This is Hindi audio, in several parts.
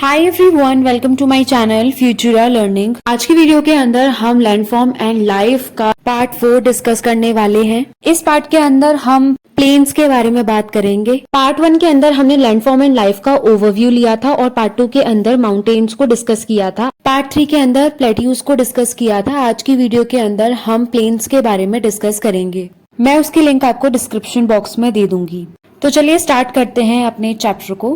Hi everyone, welcome to my channel Futura learning. आज की वीडियो के अंदर हम लैंडफॉर्म एंड लाइफ का पार्ट 4 डिस्कस करने वाले हैं। इस पार्ट के अंदर हम प्लेन्स के बारे में बात करेंगे। पार्ट 1 के अंदर हमने लैंडफॉर्म एंड लाइफ का ओवरव्यू लिया था और पार्ट 2 के अंदर माउंटेन्स को डिस्कस किया था। पार्ट 3 के अंदर प्लेट्यूज को डिस्कस किया था। आज की वीडियो के अंदर हम प्लेन्स के बारे में डिस्कस करेंगे। मैं उसकी लिंक आपको डिस्क्रिप्शन बॉक्स में दे दूंगी। तो चलिए स्टार्ट करते हैं अपने चैप्टर को।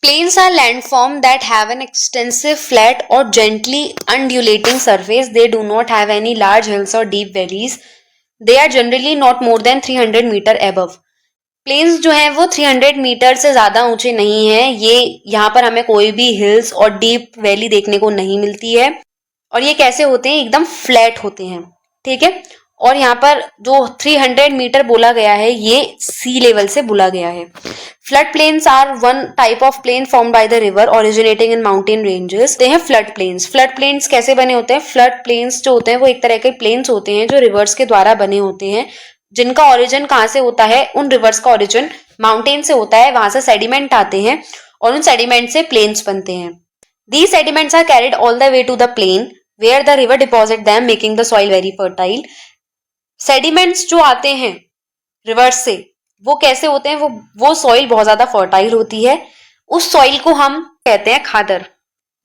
Plains are landform that have an extensive flat or gently undulating surface. They do not have any large hills or deep valleys. They are generally not more than 300 metre above. Plains जो हैं वो 300 मीटर से ज़्यादा ऊंचे नहीं हैं। ये यहाँ पर हमें कोई भी हिल्स और डीप वैली देखने को नहीं मिलती है। और ये कैसे होते हैं? एकदम फ्लैट होते हैं, ठीक है। और यहाँ पर जो 300 मीटर बोला गया है ये सी लेवल से बोला गया है। Flood plains are one type of plain form by the river originating in mountain ranges. ते हैं फ्लड प्लेन्स। फ्लड प्लेन्स कैसे बने होते हैं? फ्लड प्लेन्स जो होते हैं वो एक तरह के प्लेन्स होते हैं जो रिवर्स के द्वारा बने होते हैं, जिनका ओरिजिन कहाँ से होता है? उन रिवर्स का ओरिजिन माउंटेन से होता है। वहां से सेडिमेंट आते हैं और उन सेडिमेंट से प्लेन्स बनते हैं। These sediments are carried all the way to the plain where the river deposit them making the soil very fertile. Sediments जो आते हैं रिवर्स से वो कैसे होते हैं? वो सॉइल बहुत ज्यादा फर्टाइल होती है। उस सॉइल को हम कहते हैं खादर।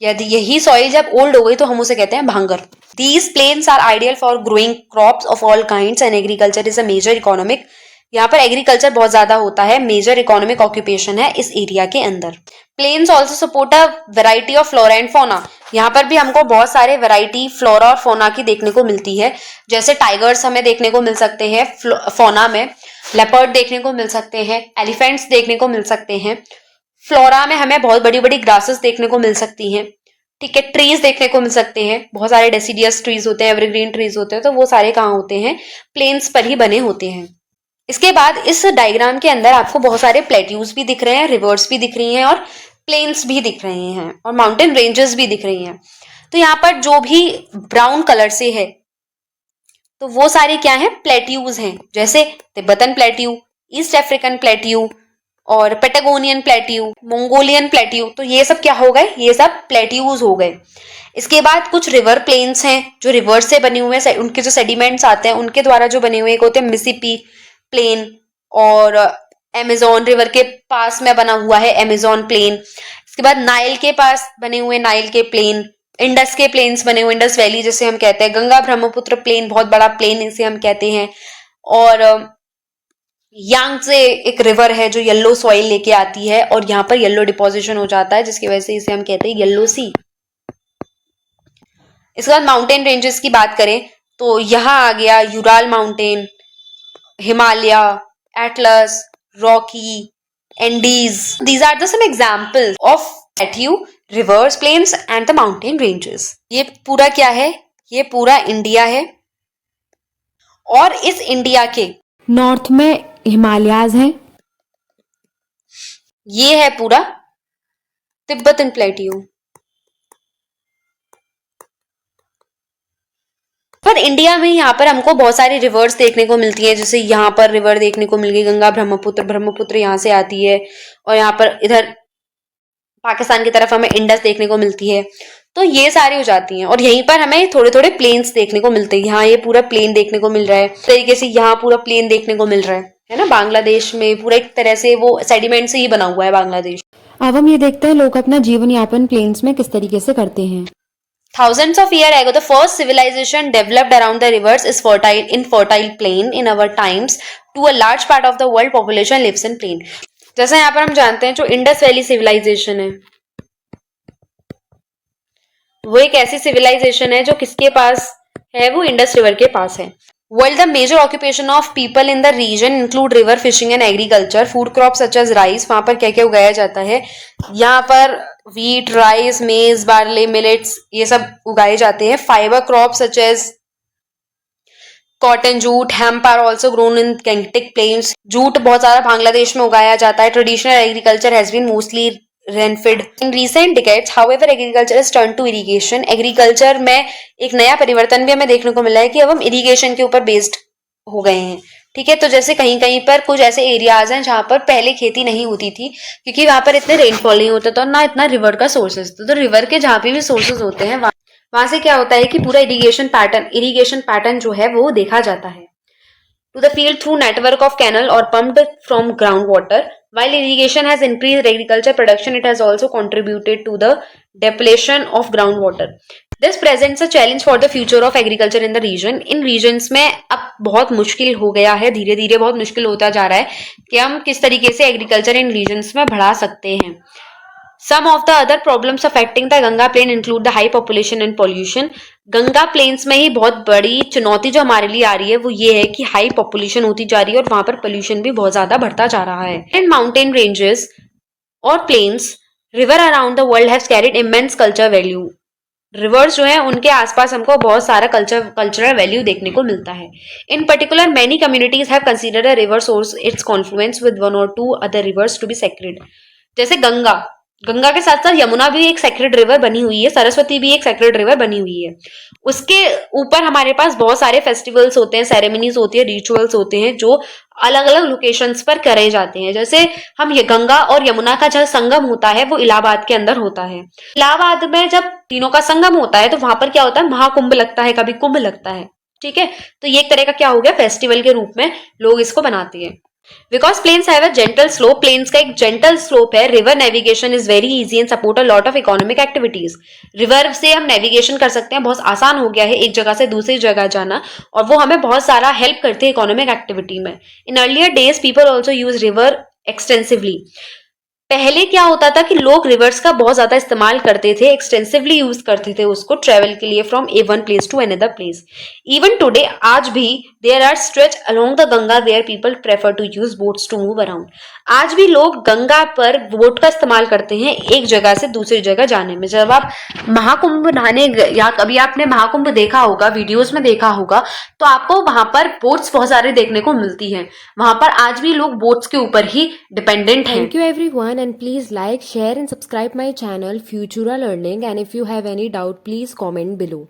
यदि यही सॉइल जब ओल्ड हो गई तो हम उसे कहते हैं भांगर। These plains are ideal for growing crops of all kinds and agriculture is a major economic. यहाँ पर एग्रीकल्चर बहुत ज्यादा होता है, मेजर इकोनॉमिक ऑक्यूपेशन है इस एरिया के अंदर। Plains also support a variety of flora and fauna. यहाँ पर भी हमको बहुत सारे वेराइटी फ्लोरा और फोना की देखने को मिलती है। जैसे टाइगर्स हमें देखने को मिल सकते हैं फोना में, लेपर्ड देखने को मिल सकते हैं, एलिफेंट्स देखने को मिल सकते हैं। फ्लोरा में हमें बहुत बड़ी बड़ी ग्रासेस देखने को मिल सकती हैं, ठीक है। ट्रीज देखने को मिल सकते हैं, बहुत सारे डेसिडियस ट्रीज होते हैं, एवरग्रीन ट्रीज होते हैं। तो वो सारे कहाँ होते हैं? प्लेन्स पर ही बने होते हैं। इसके बाद इस डायग्राम के अंदर आपको बहुत सारे प्लेट्यूज भी दिख रहे हैं, रिवर्स भी दिख रही हैं और प्लेन्स भी दिख रहे हैं और माउंटेन रेंजेस भी दिख रही हैं। तो यहाँ पर जो भी ब्राउन कलर से है तो वो सारे क्या हैं? प्लेट्यूज हैं। जैसे Tibetan plateau, east African plateau और पेटागोनियन प्लेट्यू, मंगोलियन प्लेट्यू। तो ये सब क्या हो गए? ये सब प्लेट्यूज हो गए। इसके बाद कुछ रिवर प्लेन्स हैं जो रिवर से बने हुए हैं, उनके जो सेडिमेंट्स आते हैं उनके द्वारा जो बने हुए। एक होते हैं मिसिसिपी प्लेन और अमेजोन रिवर के पास में बना हुआ है अमेजोन प्लेन। इसके बाद नाइल के पास बने हुए नाइल के प्लेन, इंडस के प्लेन्स बने हुए, इंडस वैली जिसे हम कहते हैं, गंगा ब्रह्मपुत्र प्लेन बहुत बड़ा प्लेन इसे हम कहते हैं। और यांगत्से एक रिवर है जो येलो सॉइल लेके आती है और यहाँ पर येलो डिपोजिशन हो जाता है जिसकी वजह से इसे हम कहते हैं येलो सी। इसके बाद माउंटेन रेंजेस की बात करें तो यहाँ आ गया Ural mountain, Himalaya, Atlas, Rocky, Andes. These are the some examples of plateau, rivers, plains and the mountain ranges. ये पूरा क्या है? ये पूरा इंडिया है और इस इंडिया के नॉर्थ में हिमालयाज हैं। ये है पूरा तिब्बतन प्लेट्यू। पर इंडिया में यहाँ पर हमको बहुत सारी रिवर्स देखने को मिलती है। जैसे यहाँ पर रिवर देखने को मिल गई गंगा ब्रह्मपुत्र यहाँ से आती है और यहाँ पर इधर पाकिस्तान की तरफ हमें इंडस देखने को मिलती है। तो ये सारी हो जाती हैं और यहीं पर हमें थोड़े थोड़े प्लेन्स देखने को मिलते हैं। यहाँ ये पूरा प्लेन देखने को मिल रहा है, इस तरीके से यहाँ पूरा प्लेन देखने को मिल रहा है ना। बांग्लादेश में पूरा एक तरह से वो सेडिमेंट से ही बना हुआ है बांग्लादेश। अब हम ये देखते हैं लोग अपना जीवन यापन प्लेन्स में किस तरीके से करते हैं। Thousands of years ago, the first civilization developed around the rivers is fertile plain. In our times, to a large part of the world population lives in plain. जैसा यहाँ पर हम जानते हैं जो इंडस वैली सिविलाइजेशन है वो एक ऐसी सिविलाइजेशन है जो किसके पास है? वो इंडस रिवर के पास है। While the major occupation of people in the region include river fishing and agriculture, food crops such as rice, वहां पर क्या क्या उगाया जाता है? यहाँ पर wheat, rice, maize, barley, millets ये सब उगाए जाते हैं। Fiber crops such as cotton, jute, hemp are also grown in Gangetic plains. Jute बहुत ज्यादा बांग्लादेश में उगाया जाता है। Traditional agriculture has been mostly rain-fed. In recent decades, however, agriculture has turned to irrigation. Agriculture में एक नया परिवर्तन भी हमें देखने को मिला है कि अब हम इरिगेशन के ऊपर बेस्ड हो गए हैं, ठीक है। तो जैसे कहीं कहीं पर कुछ ऐसे एरियाज हैं जहां पर पहले खेती नहीं होती थी, क्योंकि वहां पर इतने रेनफॉल नहीं होता था और ना इतना रिवर का सोर्सेज था। तो रिवर के जहां पे भी सोर्सेज होते हैं वहां से क्या होता है कि पूरा इरिगेशन पैटर्न जो है वो देखा जाता है। To the field through network of canal और pumped from ground water. While irrigation has increased agriculture production, it has also contributed to the depletion of groundwater. This presents a challenge for the future of agriculture in the region. In regions में अब बहुत मुश्किल हो गया है, धीरे धीरे बहुत मुश्किल होता जा रहा है कि हम किस तरीके से एग्रीकल्चर इन regions में बढ़ा सकते हैं. Some of the other problems affecting the Ganga plain include the high population and pollution. Ganga plains में ही बहुत बड़ी चुनौती जो हमारे लिए आ रही है वो ये है कि हाई पॉपुलेशन होती जा रही है और वहां पर पोल्यूशन भी बहुत ज्यादा बढ़ता जा रहा है. इन माउंटेन रेंजेस और plains, river around the world have carried immense culture value. Rivers जो है उनके आसपास हमको बहुत सारा कल्चरल वैल्यू देखने को मिलता है. In particular many communities have considered a river source its confluence with one or two other rivers to be sacred. जैसे गंगा के साथ साथ यमुना भी एक सेक्रेड रिवर बनी हुई है, सरस्वती भी एक सेक्रेड रिवर बनी हुई है. उसके ऊपर हमारे पास बहुत सारे फेस्टिवल्स होते हैं, सेरेमनीज होती है, रिचुअल्स होते हैं जो अलग अलग लोकेशंस पर करे जाते हैं. जैसे हम ये गंगा और यमुना का जहाँ संगम होता है वो इलाहाबाद के अंदर होता है. इलाहाबाद में जब तीनों का संगम होता है तो वहां पर क्या होता है, महाकुंभ लगता है, कभी कुंभ लगता है. ठीक है, तो ये एक तरह का क्या हो गया, फेस्टिवल के रूप में लोग इसको बनाते हैं. Because plains have a gentle slope, plains का एक gentle slope है, river navigation is very easy and support a lot of economic activities. River से हम नेविगेशन कर सकते हैं, बहुत आसान हो गया है एक जगह से दूसरी जगह जाना और वो हमें बहुत सारा हेल्प करते हैं इकोनॉमिक एक्टिविटी में. In earlier days people also use river extensively. पहले क्या होता था कि लोग रिवर्स का बहुत ज्यादा इस्तेमाल करते थे, एक्सटेंसिवली यूज करते थे उसको ट्रेवल के लिए from a one place to another place. Even today आज भी there are stretch along the Ganga where people prefer to use boats to move around. आज भी लोग गंगा पर बोट का इस्तेमाल करते हैं एक जगह से दूसरी जगह जाने में. जब आप महाकुंभ नहाने या कभी आपने महाकुंभ देखा होगा, वीडियोज में देखा होगा, तो आपको वहां पर बोट्स बहुत सारे देखने को मिलती हैं. वहां पर आज भी लोग बोट्स के ऊपर ही डिपेंडेंट हैं. Thank you everyone and please like, share and subscribe my channel Futura Learning, and if you have any doubt please comment below.